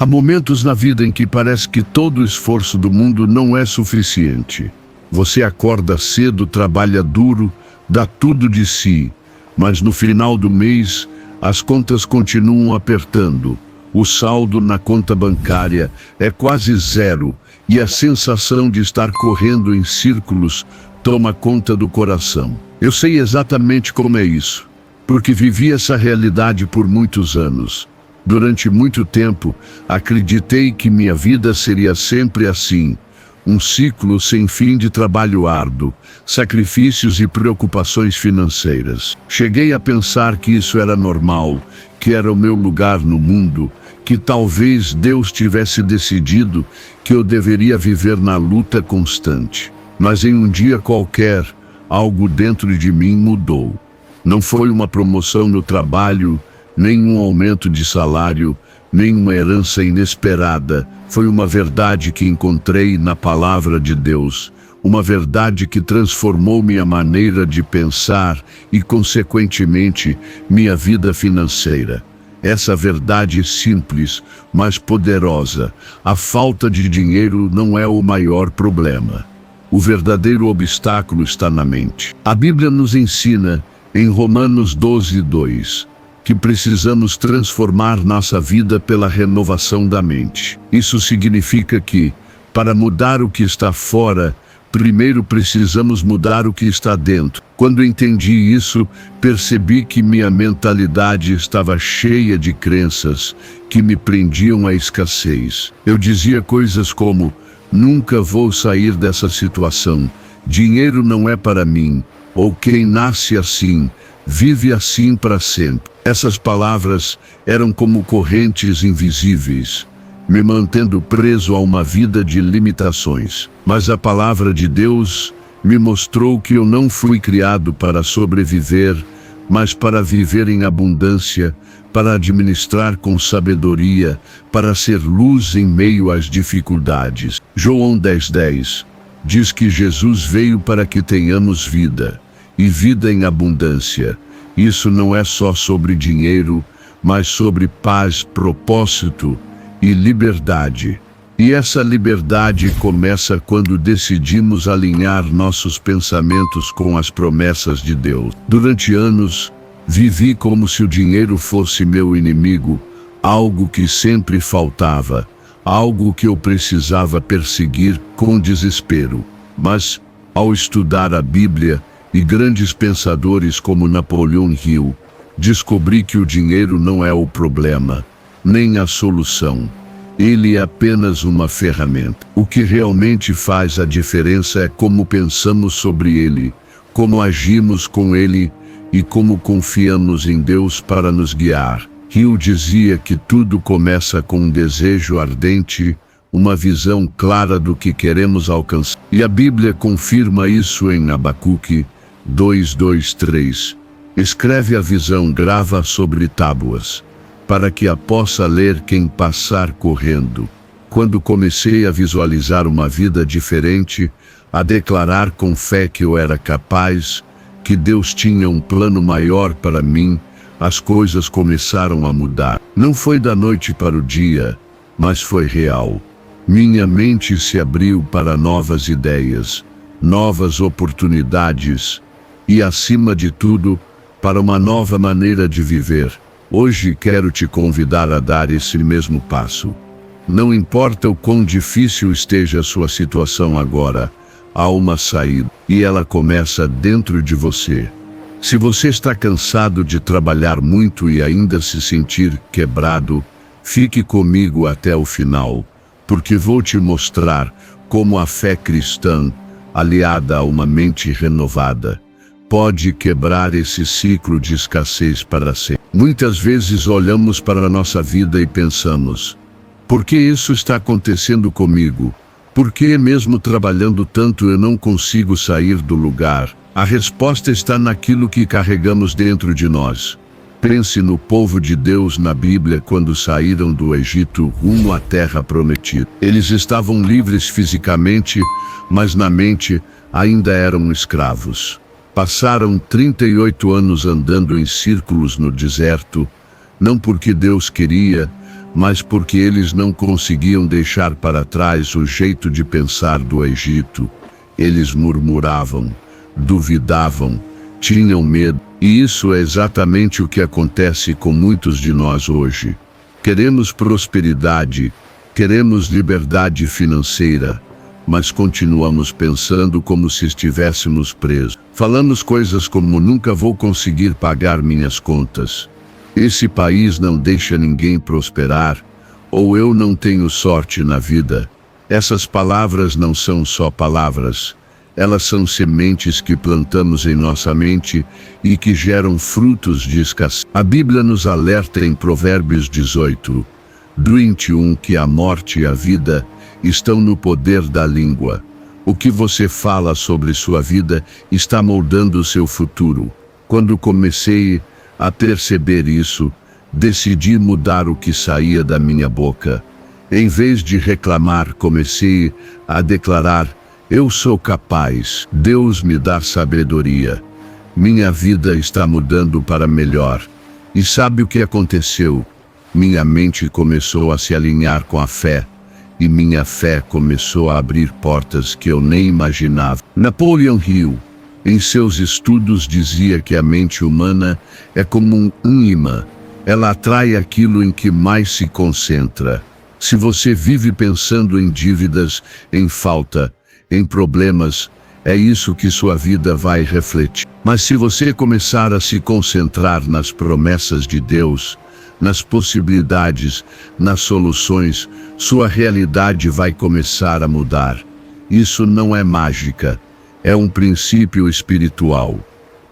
Há momentos na vida em que parece que todo o esforço do mundo não é suficiente. Você acorda cedo, trabalha duro, dá tudo de si, mas no final do mês, as contas continuam apertando. O saldo na conta bancária é quase zero e a sensação de estar correndo em círculos toma conta do coração. Eu sei exatamente como é isso, porque vivi essa realidade por muitos anos. Durante muito tempo, acreditei que minha vida seria sempre assim, um ciclo sem fim de trabalho árduo, sacrifícios e preocupações financeiras. Cheguei a pensar que isso era normal, que era o meu lugar no mundo, que talvez Deus tivesse decidido que eu deveria viver na luta constante. Mas em um dia qualquer, algo dentro de mim mudou. Não foi uma promoção no trabalho, nem um aumento de salário, nem uma herança inesperada. Foi uma verdade que encontrei na palavra de Deus, uma verdade que transformou minha maneira de pensar e, consequentemente, minha vida financeira. Essa verdade simples, mas poderosa: a falta de dinheiro não é o maior problema. O verdadeiro obstáculo está na mente. A Bíblia nos ensina, em Romanos 12:2, que precisamos transformar nossa vida pela renovação da mente. Isso significa que, para mudar o que está fora, primeiro precisamos mudar o que está dentro. Quando entendi isso, percebi que minha mentalidade estava cheia de crenças que me prendiam à escassez. Eu dizia coisas como: nunca vou sair dessa situação, dinheiro não é para mim, ou quem nasce assim, vive assim para sempre. Essas palavras eram como correntes invisíveis, me mantendo preso a uma vida de limitações. Mas a palavra de Deus me mostrou que eu não fui criado para sobreviver, mas para viver em abundância, para administrar com sabedoria, para ser luz em meio às dificuldades. João 10:10 diz que Jesus veio para que tenhamos vida, e vida em abundância. Isso não é só sobre dinheiro, mas sobre paz, propósito e liberdade. E essa liberdade começa quando decidimos alinhar nossos pensamentos com as promessas de Deus. Durante anos, vivi como se o dinheiro fosse meu inimigo, algo que sempre faltava, algo que eu precisava perseguir com desespero. Mas, ao estudar a Bíblia e grandes pensadores como Napoleão Hill, descobri que o dinheiro não é o problema, nem a solução. Ele é apenas uma ferramenta. O que realmente faz a diferença é como pensamos sobre ele, como agimos com ele e como confiamos em Deus para nos guiar. Hill dizia que tudo começa com um desejo ardente, uma visão clara do que queremos alcançar. E a Bíblia confirma isso em Abacuque 2:2-3. Escreve a visão, grava sobre tábuas, para que a possa ler quem passar correndo. Quando comecei a visualizar uma vida diferente, a declarar com fé que eu era capaz, que Deus tinha um plano maior para mim, as coisas começaram a mudar. Não foi da noite para o dia, mas foi real. Minha mente se abriu para novas ideias, novas oportunidades e, acima de tudo, para uma nova maneira de viver. Hoje quero te convidar a dar esse mesmo passo. Não importa o quão difícil esteja a sua situação agora, há uma saída, e ela começa dentro de você. Se você está cansado de trabalhar muito e ainda se sentir quebrado, fique comigo até o final, porque vou te mostrar como a fé cristã, aliada a uma mente renovada, pode quebrar esse ciclo de escassez para sempre. Muitas vezes olhamos para a nossa vida e pensamos: por que isso está acontecendo comigo? Por que mesmo trabalhando tanto eu não consigo sair do lugar? A resposta está naquilo que carregamos dentro de nós. Pense no povo de Deus na Bíblia quando saíram do Egito rumo à terra prometida. Eles estavam livres fisicamente, mas na mente ainda eram escravos. Passaram 38 anos andando em círculos no deserto, não porque Deus queria, mas porque eles não conseguiam deixar para trás o jeito de pensar do Egito. Eles murmuravam, duvidavam, tinham medo. E isso é exatamente o que acontece com muitos de nós hoje. Queremos prosperidade, queremos liberdade financeira, mas continuamos pensando como se estivéssemos presos. Falamos coisas como: nunca vou conseguir pagar minhas contas. Esse país não deixa ninguém prosperar, ou eu não tenho sorte na vida. Essas palavras não são só palavras, elas são sementes que plantamos em nossa mente e que geram frutos de escassez. A Bíblia nos alerta em Provérbios 18:21 que a morte e a vida estão no poder da língua. O que você fala sobre sua vida está moldando o seu futuro. Quando comecei a perceber isso, decidi mudar o que saía da minha boca. Em vez de reclamar, comecei a declarar: eu sou capaz, Deus me dá sabedoria. Minha vida está mudando para melhor. E sabe o que aconteceu? Minha mente começou a se alinhar com a fé, e minha fé começou a abrir portas que eu nem imaginava. Napoleon Hill, em seus estudos, dizia que a mente humana é como um imã. Ela atrai aquilo em que mais se concentra. Se você vive pensando em dívidas, em falta, em problemas, é isso que sua vida vai refletir. Mas se você começar a se concentrar nas promessas de Deus, nas possibilidades, nas soluções, sua realidade vai começar a mudar. Isso não é mágica, é um princípio espiritual.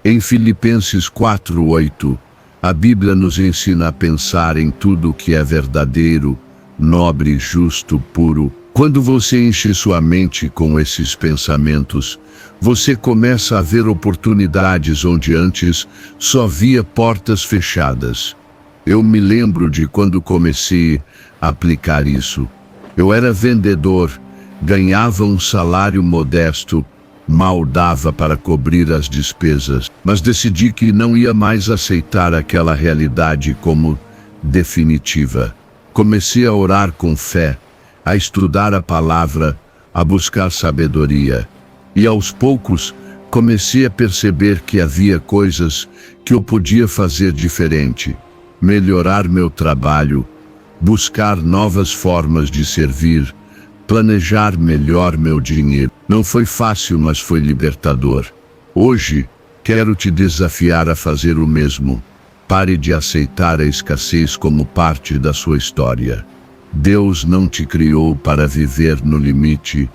Em Filipenses 4:8, a Bíblia nos ensina a pensar em tudo o que é verdadeiro, nobre, justo, puro. Quando você enche sua mente com esses pensamentos, você começa a ver oportunidades onde antes só via portas fechadas. Eu me lembro de quando comecei a aplicar isso. Eu era vendedor, ganhava um salário modesto, mal dava para cobrir as despesas, mas decidi que não ia mais aceitar aquela realidade como definitiva. Comecei a orar com fé, a estudar a palavra, a buscar sabedoria. E aos poucos, comecei a perceber que havia coisas que eu podia fazer diferente. Melhorar meu trabalho, buscar novas formas de servir, planejar melhor meu dinheiro. Não foi fácil, mas foi libertador. Hoje, quero te desafiar a fazer o mesmo. Pare de aceitar a escassez como parte da sua história. Deus não te criou para viver no limite,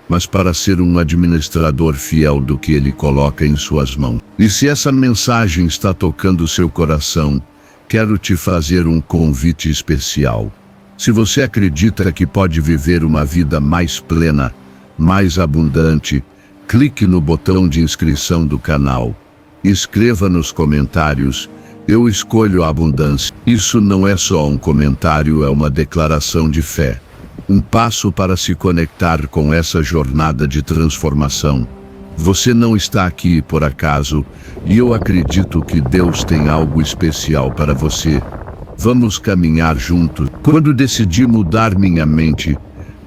mas para ser um administrador fiel do que Ele coloca em suas mãos. E se essa mensagem está tocando seu coração, quero te fazer um convite especial. Se você acredita que pode viver uma vida mais plena, mais abundante, clique no botão de inscrição do canal. Escreva nos comentários: eu escolho a abundância. Isso não é só um comentário, é uma declaração de fé. Um passo para se conectar com essa jornada de transformação. Você não está aqui por acaso, e eu acredito que Deus tem algo especial para você. Vamos caminhar juntos. Quando decidi mudar minha mente,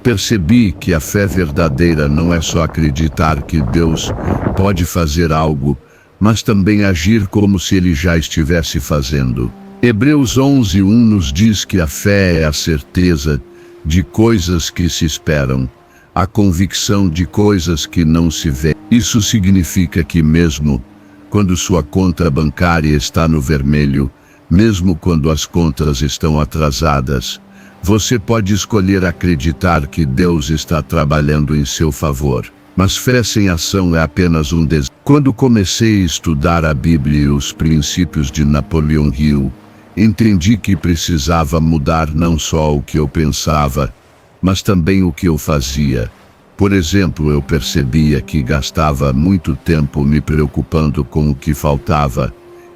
percebi que a fé verdadeira não é só acreditar que Deus pode fazer algo, mas também agir como se Ele já estivesse fazendo. Hebreus 11:1 nos diz que a fé é a certeza de coisas que se esperam, a convicção de coisas que não se vê. Isso significa que mesmo quando sua conta bancária está no vermelho, mesmo quando as contas estão atrasadas, você pode escolher acreditar que Deus está trabalhando em seu favor. Mas fé sem ação é apenas um desejo. Quando comecei a estudar a Bíblia e os princípios de Napoleon Hill, entendi que precisava mudar não só o que eu pensava, mas também o que eu fazia. Por exemplo, eu percebia que gastava muito tempo me preocupando com o que faltava,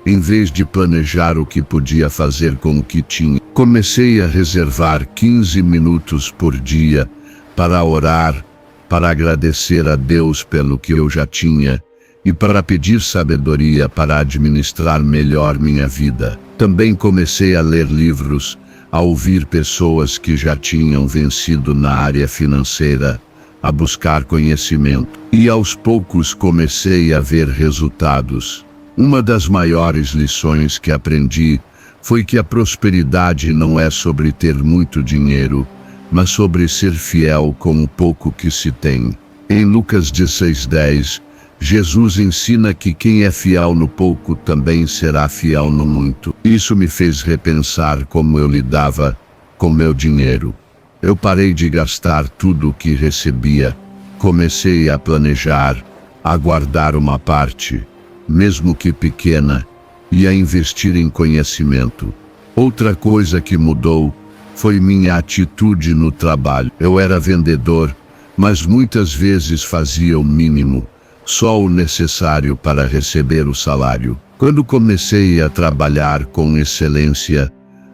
em vez de planejar o que podia fazer com o que tinha. Comecei a reservar 15 minutos por dia para orar, para agradecer a Deus pelo que eu já tinha e para pedir sabedoria para administrar melhor minha vida. Também comecei a ler livros, a ouvir pessoas que já tinham vencido na área financeira, a buscar conhecimento. E aos poucos comecei a ver resultados. Uma das maiores lições que aprendi foi que a prosperidade não é sobre ter muito dinheiro, mas sobre ser fiel com o pouco que se tem. Em Lucas 16:10, Jesus ensina que quem é fiel no pouco também será fiel no muito. Isso me fez repensar como eu lidava com meu dinheiro. Eu parei de gastar tudo o que recebia. Comecei a planejar, a guardar uma parte, mesmo que pequena, e a investir em conhecimento. Outra coisa que mudou foi minha atitude no trabalho. Eu era vendedor, mas muitas vezes fazia o mínimo, só o necessário para receber o salário. Quando comecei a trabalhar com excelência,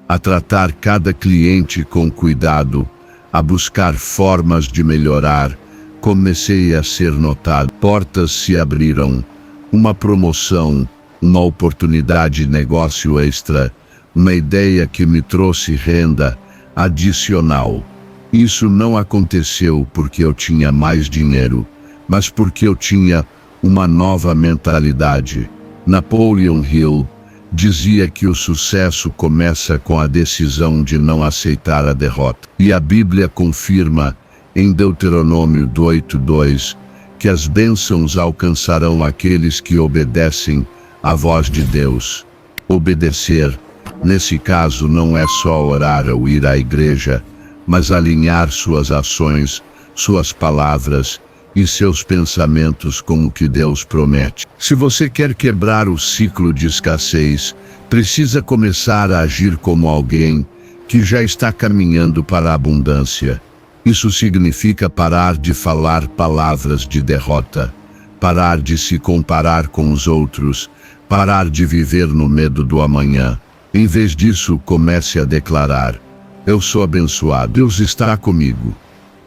a tratar cada cliente com cuidado, a buscar formas de melhorar, comecei a ser notado. Portas se abriram, uma promoção, uma oportunidade de negócio extra, uma ideia que me trouxe renda adicional. Isso não aconteceu porque eu tinha mais dinheiro, mas porque eu tinha uma nova mentalidade. Napoleon Hill dizia que o sucesso começa com a decisão de não aceitar a derrota. E a Bíblia confirma, em Deuteronômio 8:2, que as bênçãos alcançarão aqueles que obedecem à voz de Deus. Obedecer, nesse caso, não é só orar ou ir à igreja, mas alinhar suas ações, suas palavras e seus pensamentos com o que Deus promete. Se você quer quebrar o ciclo de escassez, precisa começar a agir como alguém que já está caminhando para a abundância. Isso significa parar de falar palavras de derrota, parar de se comparar com os outros, parar de viver no medo do amanhã. Em vez disso, comece a declarar: eu sou abençoado, Deus está comigo,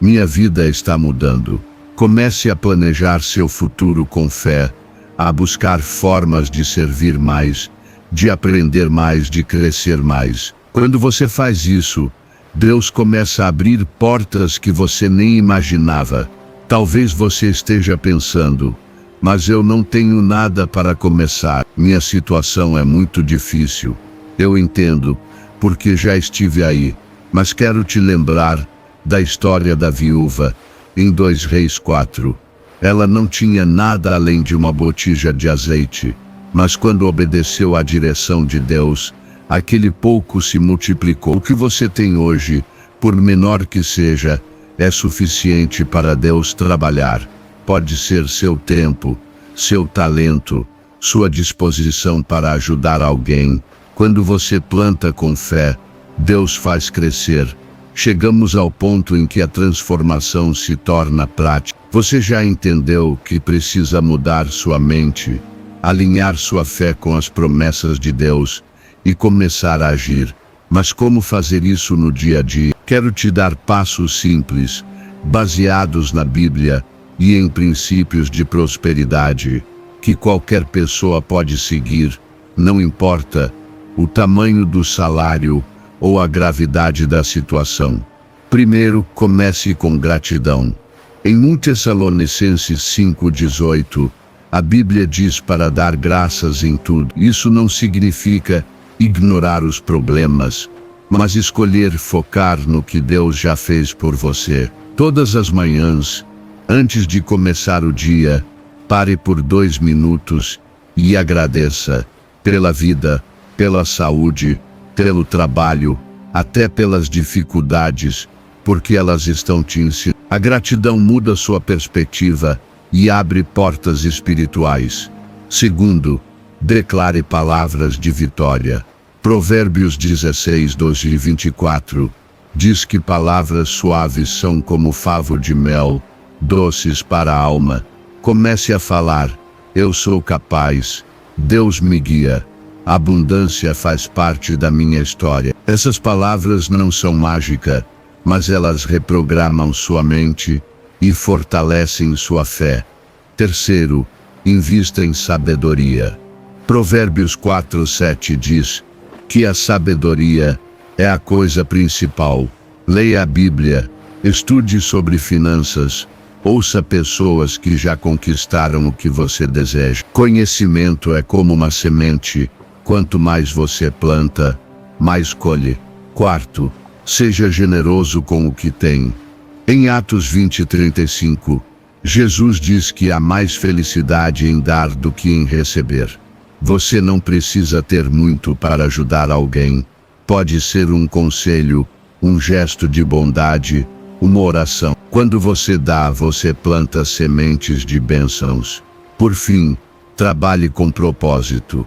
minha vida está mudando. Comece a planejar seu futuro com fé, a buscar formas de servir mais, de aprender mais, de crescer mais. Quando você faz isso, Deus começa a abrir portas que você nem imaginava. Talvez você esteja pensando: mas eu não tenho nada para começar. Minha situação é muito difícil. Eu entendo, porque já estive aí, mas quero te lembrar da história da viúva, em 2 Reis 4. Ela não tinha nada além de uma botija de azeite, mas quando obedeceu à direção de Deus, aquele pouco se multiplicou. O que você tem hoje, por menor que seja, é suficiente para Deus trabalhar. Pode ser seu tempo, seu talento, sua disposição para ajudar alguém. Quando você planta com fé, Deus faz crescer. Chegamos ao ponto em que a transformação se torna prática. Você já entendeu que precisa mudar sua mente, alinhar sua fé com as promessas de Deus e começar a agir. Mas como fazer isso no dia a dia? Quero te dar passos simples, baseados na Bíblia e em princípios de prosperidade, que qualquer pessoa pode seguir, não importa o tamanho do salário ou a gravidade da situação. Primeiro, comece com gratidão. Em 1 Tessalonicenses 5:18, a Bíblia diz para dar graças em tudo. Isso não significa ignorar os problemas, mas escolher focar no que Deus já fez por você. Todas as manhãs, antes de começar o dia, pare por 2 minutos e agradeça pela vida, pela saúde, pelo trabalho, até pelas dificuldades, porque elas estão te ensinando. A gratidão muda sua perspectiva e abre portas espirituais. Segundo, declare palavras de vitória. Provérbios 16:12-24 diz que palavras suaves são como favo de mel, doces para a alma. Comece a falar: eu sou capaz, Deus me guia. A abundância faz parte da minha história. Essas palavras não são mágica, mas elas reprogramam sua mente e fortalecem sua fé. Terceiro, invista em sabedoria. Provérbios 4:7 diz que a sabedoria É a coisa principal. Leia a Bíblia, estude sobre finanças, ouça pessoas que já conquistaram o que você deseja. Conhecimento é como uma semente. Quanto mais você planta, mais colhe. Quarto, seja generoso com o que tem. Em Atos 20:35, Jesus diz que há mais felicidade em dar do que em receber. Você não precisa ter muito para ajudar alguém. Pode ser um conselho, um gesto de bondade, uma oração. Quando você dá, você planta sementes de bênçãos. Por fim, trabalhe com propósito.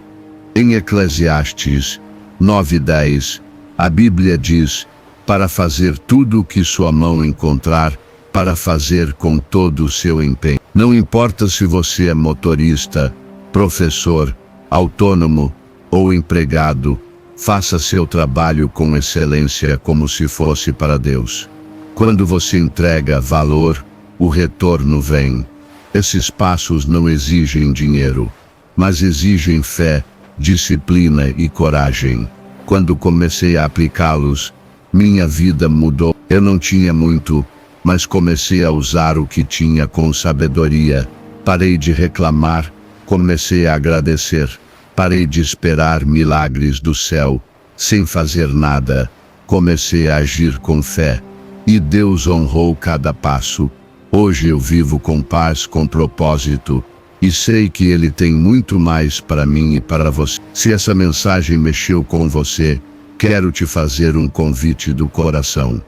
Em Eclesiastes 9:10, a Bíblia diz: para fazer tudo o que sua mão encontrar, para fazer com todo o seu empenho. Não importa se você é motorista, professor, autônomo ou empregado, faça seu trabalho com excelência como se fosse para Deus. Quando você entrega valor, o retorno vem. Esses passos não exigem dinheiro, mas exigem fé, disciplina e coragem. Quando comecei a aplicá-los, minha vida mudou. Eu não tinha muito, mas comecei a usar o que tinha com sabedoria. Parei de reclamar, comecei a agradecer. Parei de esperar milagres do céu, sem fazer nada. Comecei a agir com fé. E Deus honrou cada passo. Hoje eu vivo com paz, com propósito, e sei que Ele tem muito mais para mim e para você. Se essa mensagem mexeu com você, quero te fazer um convite do coração.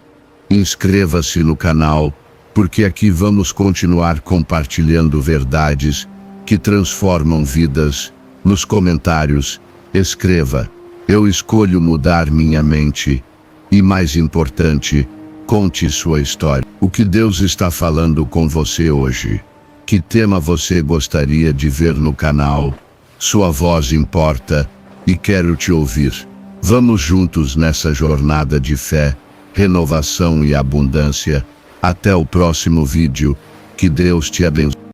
Inscreva-se no canal, porque aqui vamos continuar compartilhando verdades que transformam vidas. Nos comentários, escreva: eu escolho mudar minha mente. E mais importante, conte sua história. O que Deus está falando com você hoje? Que tema você gostaria de ver no canal? Sua voz importa e quero te ouvir. Vamos juntos nessa jornada de fé, renovação e abundância. Até o próximo vídeo. Que Deus te abençoe.